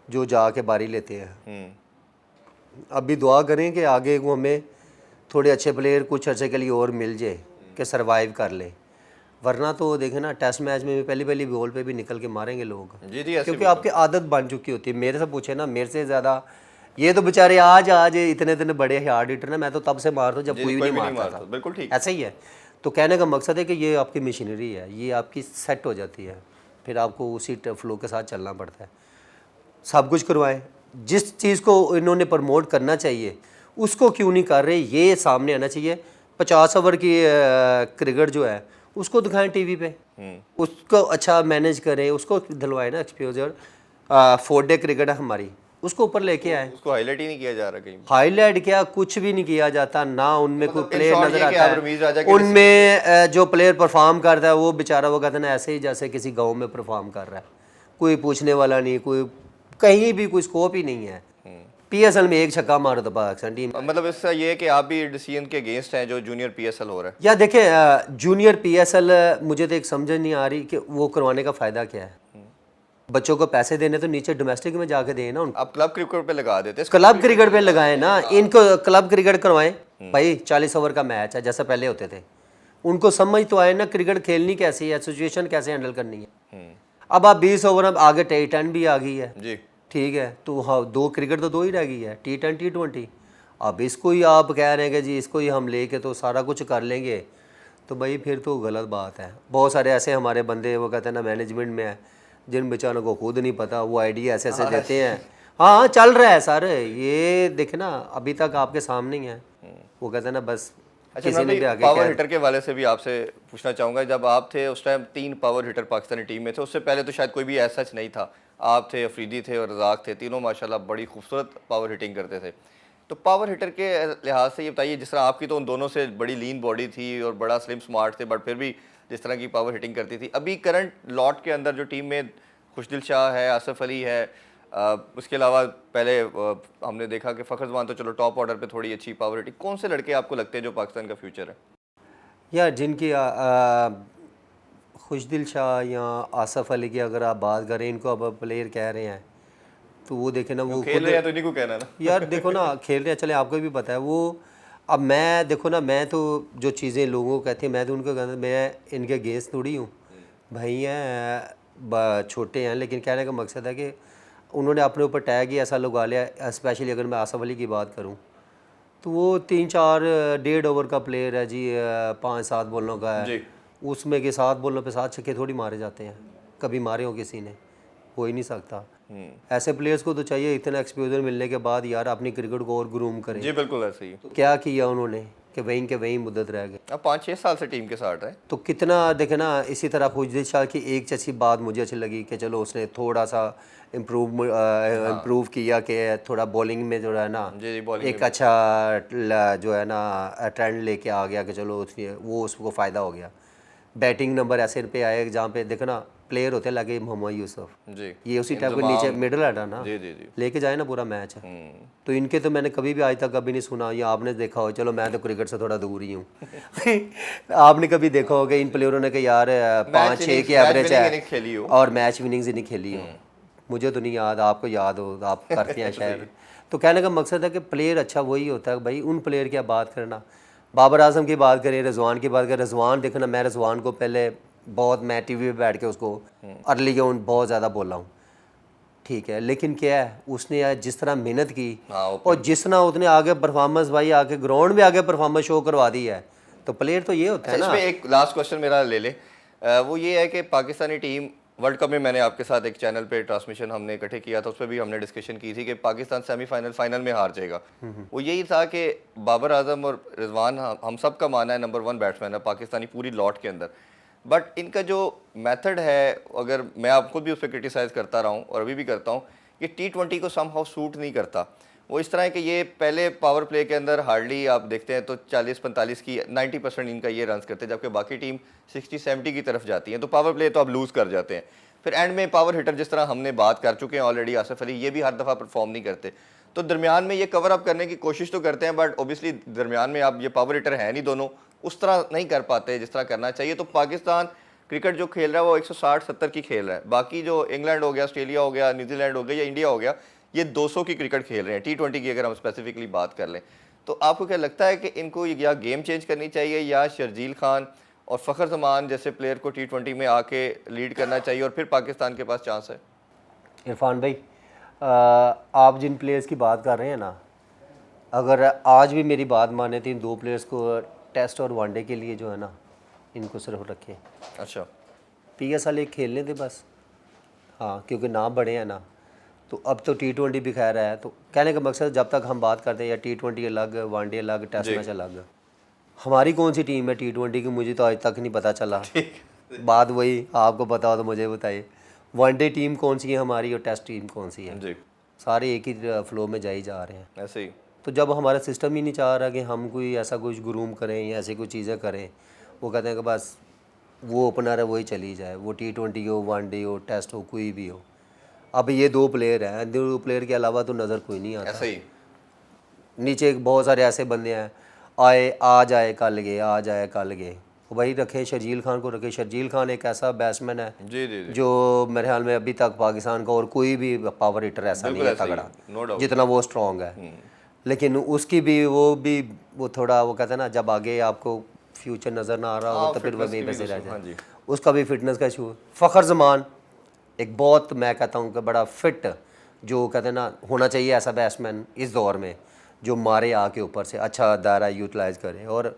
[SPEAKER 2] जो जाके बारी लेते हैं। अभी दुआ करें कि आगे को हमें थोड़े अच्छे प्लेयर कुछ अर्से के लिए और मिल जाए कि सरवाइव कर ले, वरना तो देखें ना टेस्ट मैच में पहली पहली बॉल पे भी निकल के मारेंगे लोग।
[SPEAKER 1] जी जी,
[SPEAKER 2] क्योंकि आपकी आदत बन चुकी होती है। मेरे से पूछे ना, मेरे से ज़्यादा ये तो बेचारे आज इतने इतने बड़े हार्ड हिटर ना, मैं तो तब से मारता हूँ जब कोई भी नहीं मारता था।
[SPEAKER 1] बिल्कुल ठीक,
[SPEAKER 2] ऐसा ही है। तो कहने का मकसद है कि ये आपकी मशीनरी है, ये आपकी सेट हो जाती है, फिर आपको उसी फ्लो के साथ चलना पड़ता है। सब कुछ करवाएं, जिस चीज़ को इन्होंने प्रमोट करना चाहिए उसको क्यों नहीं कर रहे, ये सामने आना चाहिए। 50 ओवर की क्रिकेट जो है उसको दिखाएं टीवी पे, उसको अच्छा मैनेज करें, उसको दिलवाएं ना एक्सपोजर। 4 डे क्रिकेट है हमारी, उसको ऊपर लेके आए।
[SPEAKER 1] उसको हाईलाइट ही नहीं किया जा रहा कहीं।
[SPEAKER 2] हाईलाइट क्या, कुछ भी नहीं किया जाता ना। उनमें कोई प्लेयर
[SPEAKER 1] short
[SPEAKER 2] नजर
[SPEAKER 1] ये कि
[SPEAKER 2] आता
[SPEAKER 1] आप रमीज राजा
[SPEAKER 2] है,
[SPEAKER 1] के
[SPEAKER 2] उनमें जो प्लेयर परफॉर्म करता है वो बेचारा वो कहते हैं ना ऐसे ही जैसे किसी गांव में परफॉर्म कर रहा है, कोई पूछने वाला नहीं, कोई कहीं भी कोई स्कोप ही नहीं है। PSL में एक छक्का मारो तो पाकिस्तान टीम।
[SPEAKER 1] मतलब इसका ये है कि आप भी डिसीजन के अगेंस्ट हैं जो जूनियर PSL हो रहा है।
[SPEAKER 2] या देखें जूनियर PSL मुझे तो एक समझ नहीं आ रही कि वो करवाने का फ़ायदा क्या है। बच्चों को पैसे देने तो नीचे डोमेस्टिक में जाके दें ना उनको।
[SPEAKER 1] आप क्लब क्रिकेट पे लगा देते हैं,
[SPEAKER 2] क्लब क्रिकेट पे लगाएं ना, इनको क्लब क्रिकेट करवाएं भाई। 40 ओवर का मैच है जैसा पहले होते थे, उनको समझ तो आए ना क्रिकेट खेलनी कैसी है, सिचुएशन कैसे हैंडल करनी है। अब आप 20 ओवर अब आगे T10 भी आ गई है
[SPEAKER 1] जी
[SPEAKER 2] ठीक है, तो हाँ 2 क्रिकेट तो 2 ही रह गई है, T10 T20। अब इसको ही आप कह रहे हैं कि जी इसको ही हम लेके तो सारा कुछ कर लेंगे, तो भाई फिर तो गलत बात है। बहुत सारे ऐसे हमारे बंदे वो कहते हैं ना मैनेजमेंट में है, जिन बेचारों को खुद नहीं पता, वो आइडिया ऐसे ऐसे देते हैं। हाँ चल रहा है सर, ये देखे ना अभी तक आपके सामने ही है। वो कहते हैं ना बस
[SPEAKER 1] अच्छा,
[SPEAKER 2] किसी ने भी
[SPEAKER 1] मैं
[SPEAKER 2] आगे
[SPEAKER 1] पावर हिटर के वाले से भी आपसे पूछना चाहूँगा। जब आप थे उस time 3 power hitter Pakistani team में थे, उससे पहले तो शायद कोई भी ऐसा नहीं था। आप थे, अफरीदी थे और रज़ाक थे, तीनों माशाल्लाह बड़ी खूबसूरत पावर हिटिंग करते थे। तो पावर हिटर के लिहाज से ये बताइए, जिस तरह आपकी तो उन दोनों से बड़ी लीन बॉडी थी और बड़ा स्लिम स्मार्ट थे, बट फिर भी जिस तरह की पावर हिटिंग करती थी, अभी करंट लॉट के अंदर जो टीम में खुशदिल शाह है, आसिफ अली है, उसके अलावा पहले हमने देखा कि फ़खर जमान तो चलो टॉप ऑर्डर पे थोड़ी अच्छी पावर हिटिंग, कौन से लड़के आपको लगते हैं जो पाकिस्तान का फ्यूचर है?
[SPEAKER 2] यार जिनकी खुशदिल शाह या आसिफ अली की अगर आप बात करें, इनको अब प्लेयर कह रहे हैं तो वो देखे ना, वो
[SPEAKER 1] खेल रहे हैं तो इन्हीं को कहना है ना।
[SPEAKER 2] यार देखो ना खेल रहे हैं, चले आपको भी पता है वो। अब मैं देखो ना, मैं तो जो चीज़ें लोगों को कहते हैं मैं तो उनको कहता, मैं इनके अगेंस्ट थोड़ी हूँ भाई। हैं छोटे हैं, लेकिन कहने का मकसद है कि उन्होंने अपने ऊपर टैग ही ऐसा लगा लिया। स्पेशली अगर मैं आसिफ अली की बात करूँ तो वो 3-4 1.5 ओवर का प्लेयर है जी, 5-7 बॉलों का है, उसमें के 7 बॉलों पे 7 छक्के थोड़ी मारे जाते हैं। कभी मारे हो किसी ने? हो ही नहीं सकता। ऐसे प्लेयर्स को तो चाहिए इतना एक्सपोजर मिलने के बाद यार अपनी क्रिकेट को और ग्रूम करें।
[SPEAKER 1] जी बिल्कुल ऐसे ही।
[SPEAKER 2] तो क्या किया उन्होंने कि वहीं के वहीं मुद्दत रह गए।
[SPEAKER 1] अब 5-6 साल से टीम के साथ है।
[SPEAKER 2] तो कितना देखे ना। इसी तरह खुशदिल शाह की एक अच्छी बात मुझे अच्छी लगी कि चलो उसने थोड़ा सा इम्प्रूव किया कि थोड़ा बॉलिंग में जो है ना एक अच्छा जो है ना ट्रेंड लेके आ गया कि चलो वो उसको फ़ायदा हो गया। बैटिंग नंबर ऐसे पे आए जहाँ पे देखो ना प्लेयर होते लगे मोहम्मद यूसुफ जी, ये उसी टाइप के नीचे मिडल आटा ना जी जी जी लेके जाए ना पूरा मैच है। तो इनके तो मैंने कभी भी आज तक कभी नहीं सुना, या आपने देखा हो, चलो मैं तो क्रिकेट से थोड़ा दूर ही हूँ आपने कभी देखा होगा इन प्लेयरों ने कि यार 5-6 की एवरेज है और मैच विनिंग्स ही नहीं खेली हो? मुझे तो नहीं याद, आपको याद हो, आप करते हैं शायद। तो कहने का मकसद है कि प्लेयर अच्छा वही होता है भाई। उन प्लेयर की आप बात करना, बाबर आजम की बात करें, रिजवान की बात करें। रिजवान देखना, मैं रिजवान को पहले बहुत मैं टीवी पे बैठ के उसको अर्ली ऑन बहुत ज़्यादा बोला हूँ ठीक है, लेकिन क्या है उसने यार जिस तरह मेहनत की और जिस तरह उसने आगे परफॉर्मेंस भाई आके ग्राउंड में आगे परफॉर्मेंस शो करवा दी है, तो प्लेयर तो ये होता है ना।
[SPEAKER 1] इसमें एक लास्ट क्वेश्चन मेरा ले ले, वो ये है कि पाकिस्तानी टीम वर्ल्ड कप में मैंने आपके साथ एक चैनल पे ट्रांसमिशन हमने इकट्ठे किया था, उस पर भी हमने डिस्कशन की थी कि पाकिस्तान सेमीफाइनल फाइनल में हार जाएगा। वो यही था कि बाबर आजम और रिजवान, हम सब का मानना है नंबर 1 बैट्समैन है पाकिस्तानी पूरी लॉट के अंदर, बट इनका जो मेथड है, अगर मैं आप खुद भी उस पर क्रिटिसाइज़ करता रहा हूँ और अभी भी करता हूँ कि T20 को समहाउ सूट नहीं करता। वो इस तरह है कि ये पहले पावर प्ले के अंदर हार्डली आप देखते हैं तो 40-45 की 90% इनका ये रन्स करते हैं, जबकि बाकी टीम 60-70 की तरफ जाती है, तो पावर प्ले तो आप लूज़ कर जाते हैं। फिर एंड में पावर हिटर, जिस तरह हमने बात कर चुके हैं ऑलरेडी, आसिफ अली, ये भी हर दफ़ा परफॉर्म नहीं करते, तो दरमियान में ये कवर अप करने की कोशिश तो करते हैं, बट ओबियसली दरमियान में आप ये पावर हिटर हैं नहीं दोनों, उस तरह नहीं कर पाते जिस तरह करना चाहिए। तो पाकिस्तान क्रिकेट जो खेल रहा है वो 160-70 की खेल रहा है, बाकी जो इंग्लैंड हो गया, ऑस्ट्रेलिया हो गया, न्यूजीलैंड हो गया या इंडिया हो गया, ये 200 की क्रिकेट खेल रहे हैं। T20 की अगर हम स्पेसिफिकली बात कर लें, तो आपको क्या लगता है कि इनको या गेम चेंज करनी चाहिए या शर्जील खान और फ़खर जमान जैसे प्लेयर को T20 में आके लीड करना चाहिए और फिर पाकिस्तान के पास चांस है?
[SPEAKER 2] इरफान भाई, आप जिन प्लेयर्स की बात कर रहे हैं ना, अगर आज भी मेरी बात माने तो इन 2 प्लेयर्स को टेस्ट और वनडे के लिए जो है ना, इनको सिर्फ रखें।
[SPEAKER 1] अच्छा,
[SPEAKER 2] PSL एक खेलने थे बस, हाँ, क्योंकि नाम बड़े हैं ना, तो अब तो T20 भी खैर है। तो कहने का मकसद, जब तक हम बात करते हैं या T20 अलग, वनडे अलग, टेस्ट मैच अलग, हमारी कौन सी टीम है T20 की, मुझे तो आज तक नहीं पता चला। बात वही, आपको पता हो तो मुझे बताइए, वनडे टीम कौन सी है हमारी और टेस्ट टीम कौन सी है?
[SPEAKER 1] जी,
[SPEAKER 2] सारे एक ही फ्लो में जा ही जा रहे हैं।
[SPEAKER 1] ऐसे ही।
[SPEAKER 2] तो जब हमारा सिस्टम ही नहीं चाह रहा कि हम कोई ऐसा कुछ ग्रूम करें या ऐसी कुछ चीज़ें करें, वो कहते हैं कि बस वो ओपनर है वही चली जाए, वो T20 हो, वनडे हो, टेस्ट हो, कोई भी हो। अब ये 2 प्लेयर हैं, 2 प्लेयर के अलावा तो नज़र कोई नहीं आता।
[SPEAKER 1] ऐसे ही।
[SPEAKER 2] नीचे बहुत सारे ऐसे बंदे हैं, आए आज आए कल गए, आज आए कल गए। वही रखें, शर्जील खान को रखें। शर्जील खान एक ऐसा बैट्समैन है
[SPEAKER 1] जी जी जी,
[SPEAKER 2] जो मेरे ख्याल में अभी तक पाकिस्तान का और कोई भी पावर हिटर ऐसा नहीं है
[SPEAKER 1] ऐसे ही,
[SPEAKER 2] तगड़ा,
[SPEAKER 1] नो डाउट।
[SPEAKER 2] जितना वो स्ट्रॉन्ग है। लेकिन उसकी भी वो थोड़ा, वो कहते हैं ना, जब आगे आपको फ्यूचर नज़र ना आ रहा हो तो फिर वह वहीं पे से रह जाए। उसका भी फिटनेस का इशू है। फ़खर जमान एक बहुत, मैं कहता हूँ कि बड़ा फिट, जो कहते हैं ना, होना चाहिए ऐसा बैट्समैन इस दौर में, जो मारे आके ऊपर से अच्छा दायरा यूटिलाइज करे। और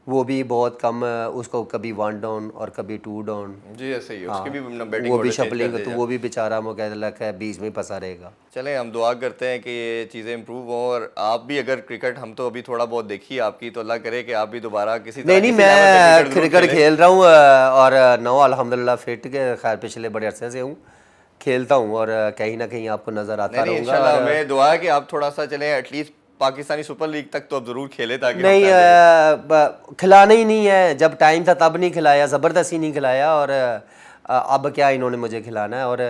[SPEAKER 2] वो भी बहुत कम, उसको कभी 1 डाउन और कभी 2 डाउन।
[SPEAKER 1] जी, ऐसे ही। उसकी भी बैटिंग
[SPEAKER 2] वो भी शफलिंग, तो वो भी बेचारा मुझे लगता है बीच में फंसा रहेगा।
[SPEAKER 1] चलें, हम दुआ करते हैं कि ये चीज़ें इंप्रूव हों और आप भी, अगर क्रिकेट हम तो अभी थोड़ा बहुत देखी आपकी, तो अल्लाह करे कि आप भी दोबारा किसी तरह
[SPEAKER 2] नहीं, मैं क्रिकेट खेल रहा हूँ और नो अल्हम्दुलिल्लाह फिट के, खैर पिछले बड़े अरसे से हूँ, खेलता हूँ और कहीं ना कहीं आपको नज़र आता रहूँगा।
[SPEAKER 1] इंशाल्लाह हमें दुआ है कि आप थोड़ा सा चलें, एटलीस्ट पाकिस्तानी सुपर लीग तक तो अब ज़रूर खेले, ताकि
[SPEAKER 2] नहीं, खिलाना ही नहीं है। जब टाइम था तब नहीं खिलाया, ज़बरदस्ती नहीं खिलाया, और अब क्या इन्होंने मुझे खिलाना है। और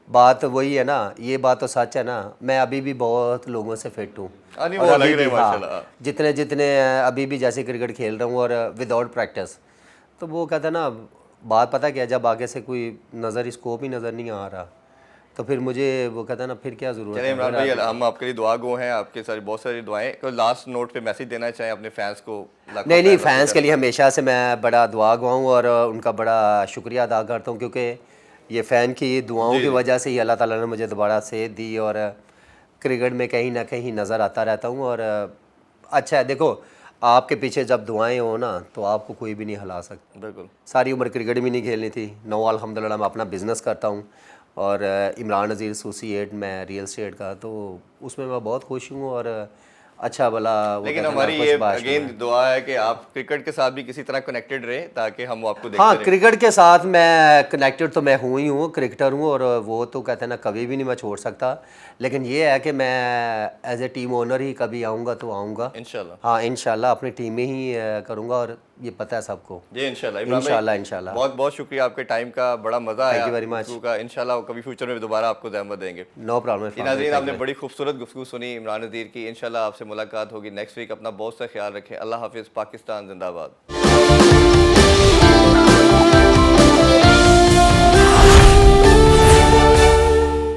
[SPEAKER 2] बात वही है ना, ये बात तो सच है ना, मैं अभी भी बहुत लोगों से फिट हूँ। जितने जितने अभी भी जैसे क्रिकेट खेल रहा हूँ और विदाउट प्रैक्टिस, तो वो कहता है ना, बात पता क्या, जब आगे से कोई नज़र, स्कोप ही नज़र नहीं आ रहा, तो फिर मुझे वो कहता है ना, फिर क्या ज़रूरत है।
[SPEAKER 1] इमरान भाई, हम आपके लिए दुआ गो हैं, आपके सारी बहुत सारी दुआएं। कोई लास्ट नोट पे मैसेज देना चाहें अपने फैंस को?
[SPEAKER 2] नहीं, फैंस के लिए हमेशा से मैं बड़ा दुआ गो हूँ और उनका बड़ा शुक्रिया अदा करता हूँ, क्योंकि ये फ़ैन की दुआओं की वजह से ही अल्लाह ताला ने मुझे दोबारा सेहत दी और क्रिकेट में कहीं ना कहीं नज़र आता रहता हूँ। और अच्छा है, देखो, आपके पीछे जब दुआएं हो ना, तो आपको कोई भी नहीं हिला सकता।
[SPEAKER 1] बिल्कुल।
[SPEAKER 2] सारी उम्र क्रिकेट भी नहीं खेलनी थी, नो अल्हम्दुलिल्लाह मैं अपना बिज़नेस करता हूँ और इमरान नज़ीर एसोसिएट में रियल एस्टेट का, तो उसमें मैं बहुत खुश हूँ और अच्छा भला।
[SPEAKER 1] लेकिन हमारी ये अगेन दुआ है कि आप क्रिकेट के साथ भी किसी तरह कनेक्टेड रहे, ताकि हम आपको देखते
[SPEAKER 2] हाँ,
[SPEAKER 1] रहें।
[SPEAKER 2] क्रिकेट के साथ मैं कनेक्टेड तो मैं हूँ ही हूँ, क्रिकेटर हूँ, और वो तो कहते हैं ना, कभी भी नहीं मैं छोड़ सकता। लेकिन ये है कि मैं एज ए टीम ओनर ही कभी आऊँगा तो आऊँगा
[SPEAKER 1] इंशाल्लाह।
[SPEAKER 2] हाँ, इंशाल्लाह अपनी टीम में ही करूँगा, और ये पता है सबको।
[SPEAKER 1] जी, इंशाल्लाह।
[SPEAKER 2] इंशाल्लाह।
[SPEAKER 1] बहुत बहुत शुक्रिया आपके टाइम का, बड़ा मज़ा आया।
[SPEAKER 2] Thank you very much.
[SPEAKER 1] इंशाल्लाह कभी फ्यूचर में दोबारा आपको ज़हमत देंगे।
[SPEAKER 2] No problem.
[SPEAKER 1] नाज़रीन, आपने बड़ी खूबसूरत गुफ्तगू सुनी इमरान नज़ीर की। इंशाल्लाह आपसे मुलाकात होगी नेक्स्ट वीक। अपना बहुत सा ख्याल रखें। अल्लाह हाफिज़। पाकिस्तान जिंदाबाद।